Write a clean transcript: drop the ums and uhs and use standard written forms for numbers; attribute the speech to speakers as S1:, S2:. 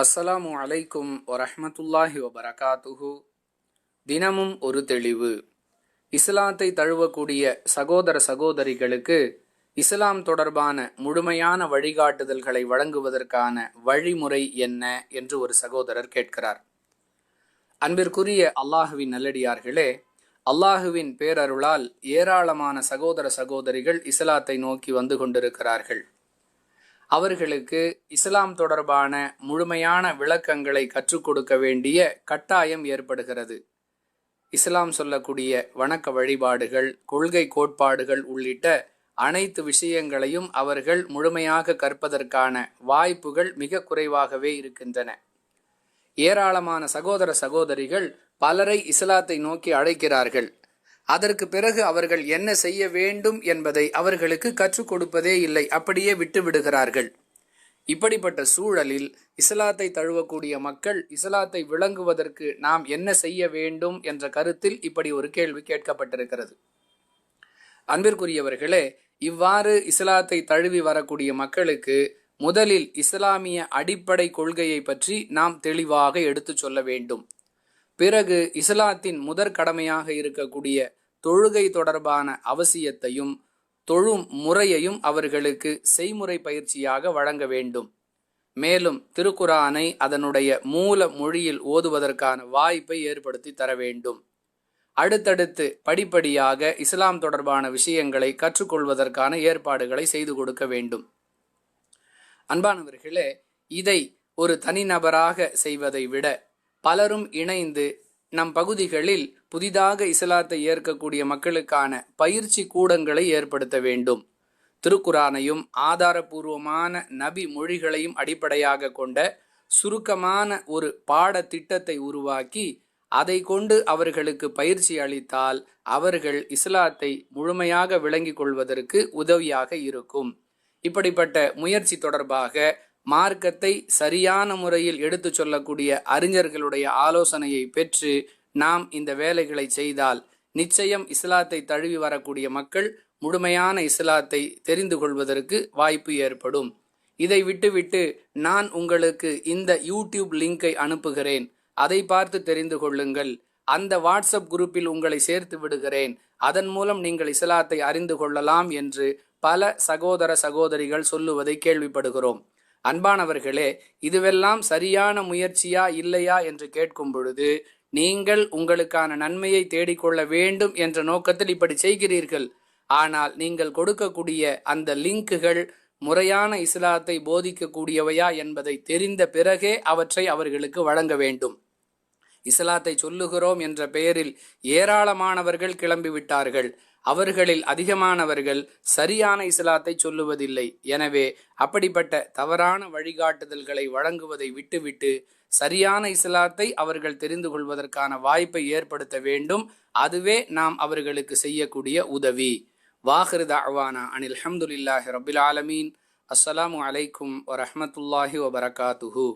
S1: அஸ்ஸலாமு அலைக்கும் வரஹ்மத்துல்லாஹி வபரகாத்துஹு. தினமும் ஒரு தெளிவு. இஸ்லாத்தை தழுவக்கூடிய சகோதர சகோதரிகளுக்கு இஸ்லாம் தொடர்பான முழுமையான வழிகாட்டுதல்களை வழங்குவதற்கான வழிமுறை என்ன என்று ஒரு சகோதரர் கேட்கிறார். அன்பிற்குரிய அல்லாஹுவின் நல்லடியார்களே, அல்லாஹுவின் பேரருளால் ஏராளமான சகோதர சகோதரிகள் இஸ்லாத்தை நோக்கி வந்து கொண்டிருக்கிறார்கள். அவர்களுக்கு இஸ்லாம் தொடர்பான முழுமையான விளக்கங்களை கற்றுக் கொடுக்க வேண்டிய கட்டாயம் ஏற்படுகிறது. இஸ்லாம் சொல்லக்கூடிய வணக்க வழிபாடுகள், கொள்கை கோட்பாடுகள் உள்ளிட்ட அனைத்து விஷயங்களையும் அவர்கள் முழுமையாக கற்பதற்கான வாய்ப்புகள் மிக குறைவாகவே இருக்கின்றன. ஏராளமான சகோதர சகோதரிகள் பலரை இஸ்லாத்தை நோக்கி அழைக்கிறார்கள். அதற்கு பிறகு அவர்கள் என்ன செய்ய வேண்டும் என்பதை அவர்களுக்கு கற்றுக் கொடுப்பதே இல்லை, அப்படியே விட்டு விடுகிறார்கள். இப்படிப்பட்ட சூழலில் இஸ்லாத்தை தழுவக்கூடிய மக்கள் இஸ்லாத்தை விளங்குவதற்கு நாம் என்ன செய்ய வேண்டும் என்ற கருத்தில் இப்படி ஒரு கேள்வி கேட்கப்பட்டிருக்கிறது. அன்பிற்குரியவர்களே, இவ்வாறு இஸ்லாத்தை தழுவி வரக்கூடிய மக்களுக்கு முதலில் இஸ்லாமிய அடிப்படை கொள்கையை பற்றி நாம் தெளிவாக எடுத்து சொல்ல வேண்டும். பிறகு இஸ்லாத்தின் முதற் கடமையாக இருக்கக்கூடிய தொழுகை தொடர்பான அவசியத்தையும் தொழும் முறையையும் அவர்களுக்கு செய்முறை பயிற்சியாக வழங்க வேண்டும். மேலும் திருக்குரானை அதனுடைய மூல மொழியில் ஓதுவதற்கான வாய்ப்பை ஏற்படுத்தி தர வேண்டும். அடுத்தடுத்து படிப்படியாக இஸ்லாம் தொடர்பான விஷயங்களை கற்றுக்கொள்வதற்கான ஏற்பாடுகளை செய்து கொடுக்க வேண்டும். அன்பானவர்களே, இதை ஒரு தனிநபராக செய்வதை விட பலரும் இணைந்து நம் பகுதிகளில் புதிதாக இஸ்லாத்தை ஏற்கக்கூடிய மக்களுக்கான பயிற்சி கூடங்களை ஏற்படுத்த வேண்டும். திருக்குரானையும் ஆதாரபூர்வமான நபி மொழிகளையும் அடிப்படையாக கொண்ட சுருக்கமான ஒரு பாட திட்டத்தை உருவாக்கி அதை கொண்டு அவர்களுக்கு பயிற்சி அளித்தால் அவர்கள் இஸ்லாத்தை முழுமையாக விளங்கிக் கொள்வதற்கு உதவியாக இருக்கும். இப்படிப்பட்ட முயற்சி தொடர்பாக மார்க்கத்தை சரியான முறையில் எடுத்து சொல்லக்கூடிய அறிஞர்களுடைய ஆலோசனையை பெற்று நாம் இந்த வேலைகளை செய்தால் நிச்சயம் இஸ்லாத்தை தழுவி வரக்கூடிய மக்கள் முழுமையான இஸ்லாத்தை தெரிந்து கொள்வதற்கு வாய்ப்பு ஏற்படும். இதை விட்டுவிட்டு நான் உங்களுக்கு இந்த யூடியூப் லிங்கை அனுப்புகிறேன், அதை பார்த்து தெரிந்து கொள்ளுங்கள், அந்த வாட்ஸ்அப் குரூப்பில் உங்களை சேர்த்து விடுகிறேன், அதன் மூலம் நீங்கள் இஸ்லாத்தை அறிந்து கொள்ளலாம் என்று பல சகோதர சகோதரிகள் சொல்லுவதை கேள்விப்படுகிறோம். அன்பானவர்களே, இதுவெல்லாம் சரியான முயற்சியா இல்லையா என்று கேட்கும் பொழுது நீங்கள் உங்களுக்கான நன்மையை தேடிக்கொள்ள வேண்டும் என்ற நோக்கத்தில் இப்படி செய்கிறீர்கள். ஆனால் நீங்கள் கொடுக்கக்கூடிய அந்த லிங்குகள் முறையான இஸ்லாத்தை போதிக்கக்கூடியவையா என்பதை தெரிந்த பிறகே அவற்றை அவர்களுக்கு வழங்க வேண்டும். இஸ்லாத்தை சொல்லுகிறோம் என்ற பெயரில் ஏராளமானவர்கள் கிளம்பிவிட்டார்கள். அவர்களில் அதிகமானவர்கள் சரியான இஸ்லாத்தை சொல்லுவதில்லை. எனவே அப்படிப்பட்ட தவறான வழிகாட்டுதல்களை வழங்குவதை விட்டுவிட்டு சரியான இஸ்லாத்தை அவர்கள் தெரிந்து கொள்வதற்கான வாய்ப்பை ஏற்படுத்த வேண்டும். அதுவே நாம் அவர்களுக்கு செய்யக்கூடிய உதவி. வாஹிரு தஅவானா அனில் ஹம்துலில்லாஹி ரப்பில் ஆலமீன். அஸ்ஸலாமு அலைக்கும் வரஹ்மத்துல்லாஹி வபரகாத்துஹு.